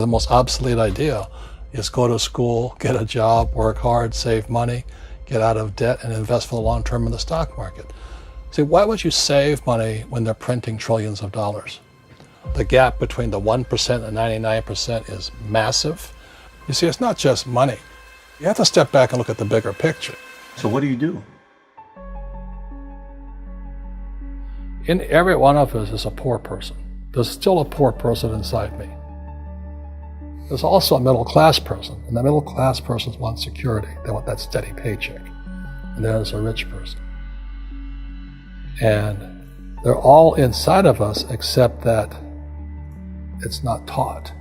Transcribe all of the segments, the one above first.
The most obsolete idea is go to school, get a job, work hard, save money, get out of debt, and invest for the long term in the stock market. See, why would you save money when they're printing trillions of dollars? The gap between the 1% and 99% is massive. You see, it's not just money. You have to step back and look at the bigger picture. So what do you do? In every one of us is a poor person. There's still a poor person inside me. There's also a middle class person, and the middle class person wants security. They want that steady paycheck. And there's a rich person. And they're all inside of us, except that it's not taught.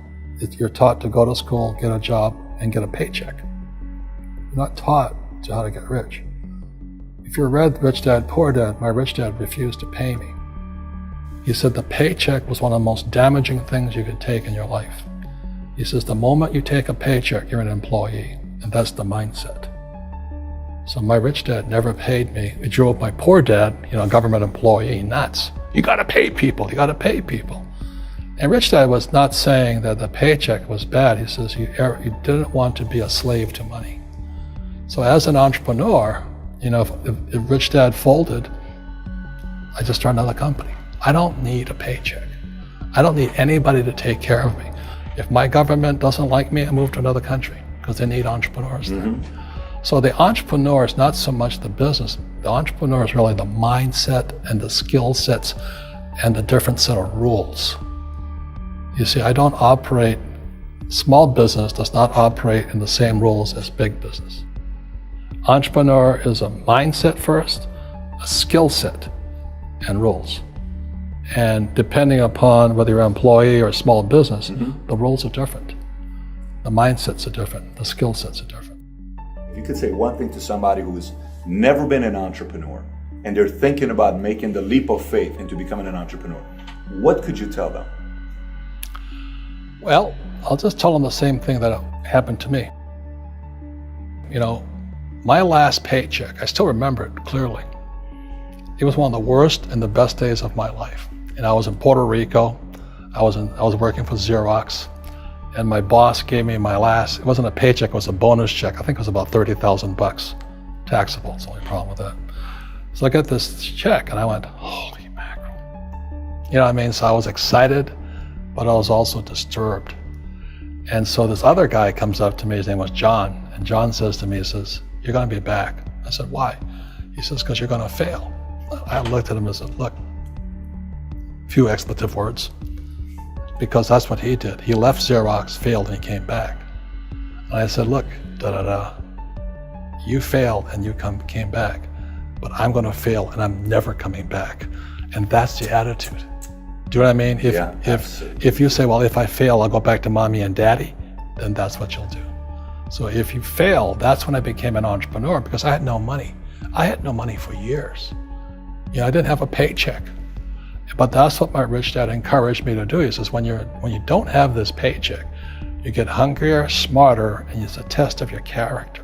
You're taught to go to school, get a job, and get a paycheck. You're not taught to how to get rich. If you read Rich Dad, Poor Dad, my rich dad refused to pay me. He said the paycheck was one of the most damaging things you could take in your life. He says the moment you take a paycheck, you're an employee, and that's the mindset. So my rich dad never paid me. It drove my poor dad, government employee, nuts. You gotta pay people, you gotta pay people. And Rich Dad was not saying that the paycheck was bad. He says you didn't want to be a slave to money. So as an entrepreneur, if Rich Dad folded, I just started another company. I don't need a paycheck. I don't need anybody to take care of me. If my government doesn't like me, I move to another country because they need entrepreneurs there. So the entrepreneur is not so much the business. The entrepreneur is really the mindset and the skill sets and the different set of rules. You see, I don't operate, small business does not operate in the same rules as big business. Entrepreneur is a mindset first, a skill set, and rules. And depending upon whether you're an employee or a small business, the rules are different. The mindsets are different, the skill sets are different. If you could say one thing to somebody who's never been an entrepreneur and they're thinking about making the leap of faith into becoming an entrepreneur, what could you tell them? Well, I'll just tell them the same thing that happened to me. My last paycheck, I still remember it clearly. It was one of the worst and the best days of my life. And I was in Puerto Rico. I was working for Xerox, and my boss gave me my last, it wasn't a paycheck, it was a bonus check. I think it was about $30,000 taxable. It's the only problem with that. So I got this check and I went, holy mackerel. You know what I mean? So I was excited, but I was also disturbed. And so this other guy comes up to me, his name was John, and John says to me, he says, you're gonna be back. I said, why? He says, because you're gonna fail. I looked at him and said, look, few expletive words, because that's what he did. He left Xerox, failed, and he came back. And I said, look, you failed and you came back, but I'm gonna fail and I'm never coming back. And that's the attitude. Do you know what I mean? If you say, well, if I fail, I'll go back to mommy and daddy, then that's what you'll do. So if you fail, that's when I became an entrepreneur, because I had no money. I had no money for years. I didn't have a paycheck. But that's what my rich dad encouraged me to do. He says, when you don't have this paycheck, you get hungrier, smarter, and it's a test of your character.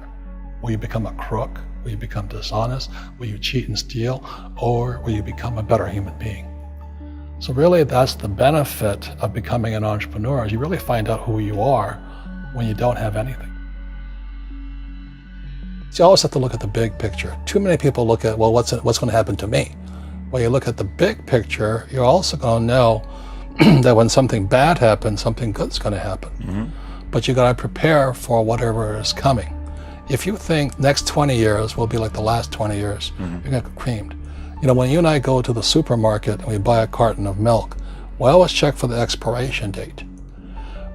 Will you become a crook? Will you become dishonest? Will you cheat and steal? Or will you become a better human being? So really, that's the benefit of becoming an entrepreneur, is you really find out who you are when you don't have anything. So you always have to look at the big picture. Too many people look at, well, what's going to happen to me? When you look at the big picture, you're also going to know that when something bad happens, something good's going to happen. But you got to prepare for whatever is coming. If you think next 20 years will be like the last 20 years, you're going to get creamed. When you and I go to the supermarket and we buy a carton of milk, we always check for the expiration date.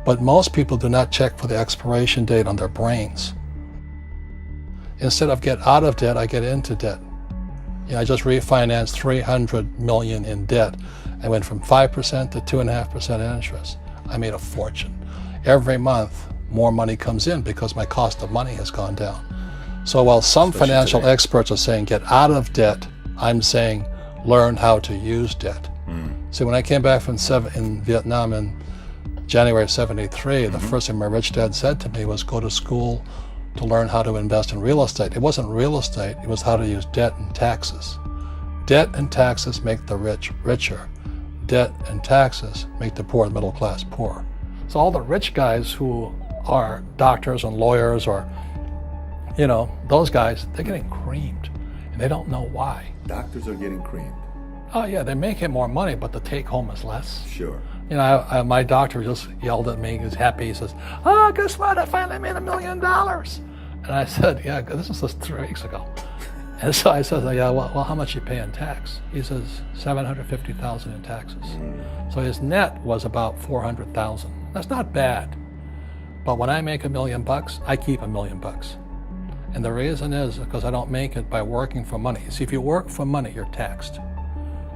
But most people do not check for the expiration date on their brains. Instead of get out of debt, I get into debt. I just refinanced $300 million in debt. I went from 5% to 2.5% interest. I made a fortune. Every month, more money comes in because my cost of money has gone down. So while some financial experts are saying get out of debt, I'm saying learn how to use debt. See, when I came back from in Vietnam in January of '73, the first thing my rich dad said to me was go to school to learn how to invest in real estate. It wasn't real estate, it was how to use debt and taxes. Debt and taxes make the rich richer. Debt and taxes make the poor, the middle class, poor. So all the rich guys who are doctors and lawyers or, those guys, they're getting creamed and they don't know why. Doctors are getting creamed. Oh yeah, they make it more money, but the take home is less. Sure. My doctor just yelled at me. He was happy. He says, "Oh, guess what? I finally made $1 million." And I said, "Yeah, this was just 3 weeks ago." And so I said, "Yeah, well, how much you pay in tax?" He says, $750,000 in taxes. So his net was about $400,000. That's not bad. But when I make $1 million, I keep $1 million. And the reason is because I don't make it by working for money. See, if you work for money, you're taxed.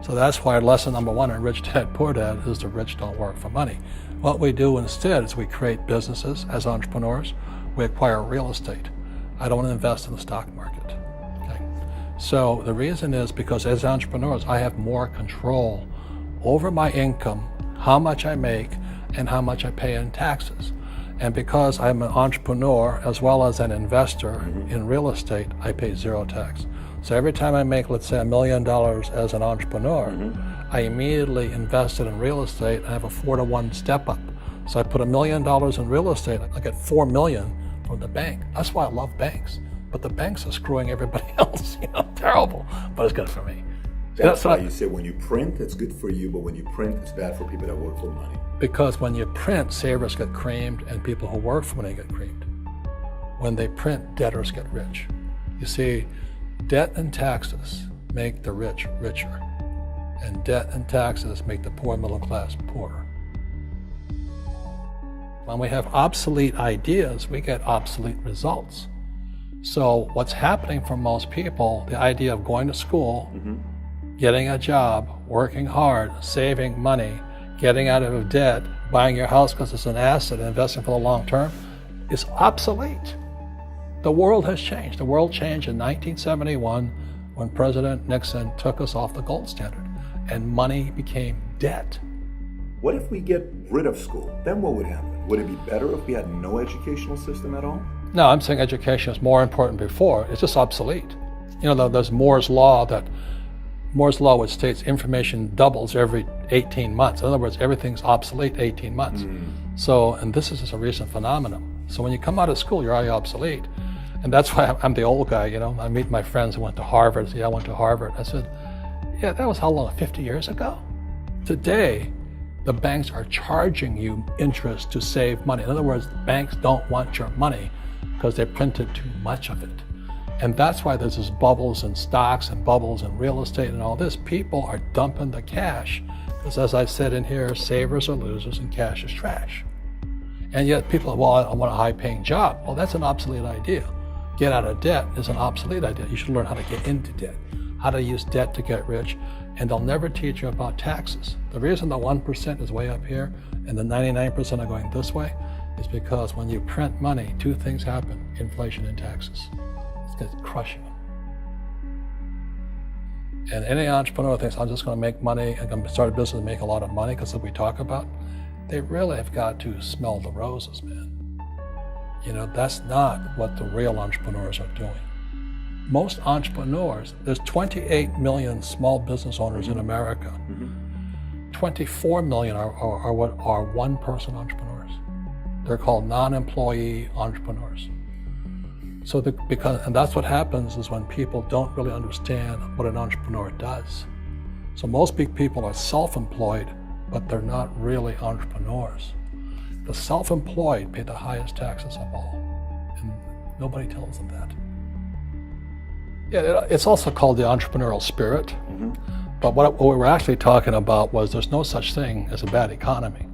So that's why lesson number 1 in Rich Dad, Poor Dad is the rich don't work for money. What we do instead is we create businesses as entrepreneurs. We acquire real estate. I don't invest in the stock market. Okay? So the reason is because as entrepreneurs, I have more control over my income, how much I make, and how much I pay in taxes. And because I'm an entrepreneur as well as an investor in real estate, I pay 0 tax. So every time I make, let's say, $1 million as an entrepreneur, I immediately invested in real estate and I have a 4-to-1 step up. So I put $1 million in real estate, I get $4 million from the bank. That's why I love banks. But the banks are screwing everybody else, terrible, but it's good for me. That's why you say when you print, it's good for you, but when you print, it's bad for people that work for money. Because when you print, savers get creamed and people who work for money get creamed. When they print, debtors get rich. You see, debt and taxes make the rich richer, and debt and taxes make the poor middle class poorer. When we have obsolete ideas, we get obsolete results. So what's happening for most people, the idea of going to school, getting a job, working hard, saving money, getting out of debt, buying your house because it's an asset, and investing for the long term, is obsolete. The world has changed. The world changed in 1971 when President Nixon took us off the gold standard and money became debt. What if we get rid of school? Then what would happen? Would it be better if we had no educational system at all? No, I'm saying education is more important before. It's just obsolete. There's Moore's Law which states information doubles every 18 months. In other words, everything's obsolete 18 months. So, and this is just a recent phenomenon. So when you come out of school, you're already obsolete. And that's why I'm the old guy, I meet my friends who went to Harvard. I went to Harvard. I said, yeah, that was how long, 50 years ago? Today, the banks are charging you interest to save money. In other words, banks don't want your money because they printed too much of it. And that's why there's this bubbles in stocks and bubbles in real estate and all this. People are dumping the cash because, as I said in here, savers are losers and cash is trash. And yet people are, well, I want a high-paying job. Well, that's an obsolete idea. Get out of debt is an obsolete idea. You should learn how to get into debt, how to use debt to get rich, and they'll never teach you about taxes. The reason the 1% is way up here and the 99% are going this way is because when you print money, 2 things happen: inflation and taxes. It's crushing them. And any entrepreneur thinks, I'm just going to make money, I'm going to start a business and make a lot of money because of what we talk about. They really have got to smell the roses, man. That's not what the real entrepreneurs are doing. Most entrepreneurs, there's 28 million small business owners in America. 24 million are what are one-person entrepreneurs. They're called non-employee entrepreneurs. So and that's what happens is when people don't really understand what an entrepreneur does. So most big people are self-employed, but they're not really entrepreneurs. The self-employed pay the highest taxes of all, and nobody tells them that. Yeah, it's also called the entrepreneurial spirit, but what we were actually talking about was there's no such thing as a bad economy.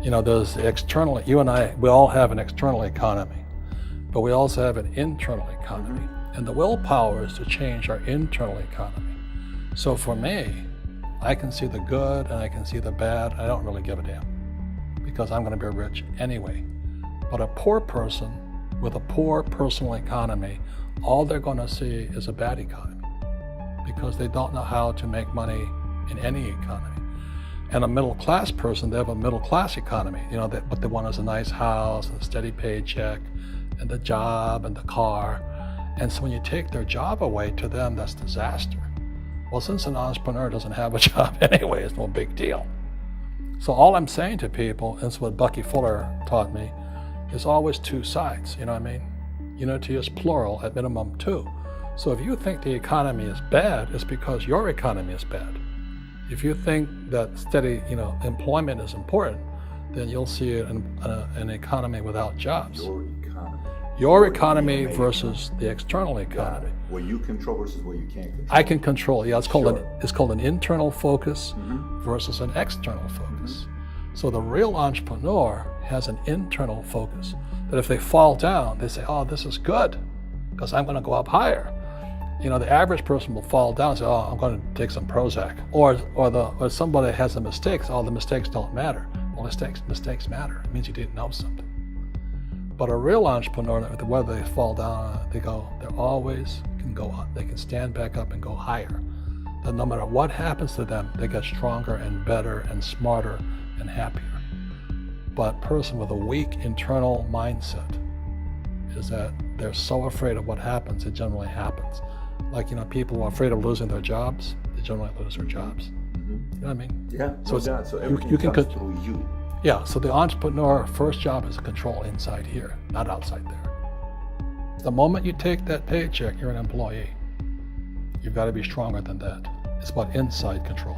There's external, you and I, we all have an external economy, but we also have an internal economy, and the willpower is to change our internal economy. So for me, I can see the good and I can see the bad. I don't really give a damn because I'm going to be rich anyway. But a poor person with a poor personal economy, all they're going to see is a bad economy because they don't know how to make money in any economy. And a middle class person, they have a middle class economy. What they want is a nice house and a steady paycheck and the job and the car. And so when you take their job away, to them, that's disaster. Well, since an entrepreneur doesn't have a job anyway, it's no big deal. So all I'm saying to people, and it's what Bucky Fuller taught me, is always two sides, you know what I mean? Unity is plural, at minimum two. So if you think the economy is bad, it's because your economy is bad. If you think that steady, employment is important, then you'll see an economy without jobs. Your economy versus the external economy. What you control versus what you can't control. I can control. Yeah, it's called an internal focus versus an external focus. So the real entrepreneur has an internal focus. That if they fall down, they say, "Oh, this is good, because I'm going to go up higher." The average person will fall down and say, "Oh, I'm going to take some Prozac," or somebody has a mistake. So, "Oh, the mistakes don't matter." Well, mistakes matter. It means you didn't know something. But a real entrepreneur, whether they fall down, they always can go up. They can stand back up and go higher. That no matter what happens to them, they get stronger and better and smarter and happier. But a person with a weak internal mindset is that they're so afraid of what happens, it generally happens. Like, people who are afraid of losing their jobs, they generally lose their jobs. You know what I mean? Yeah, so everything comes through you. Yeah, so the entrepreneur first job is to control inside here, not outside there. The moment you take that paycheck, you're an employee. You've got to be stronger than that. It's about inside control.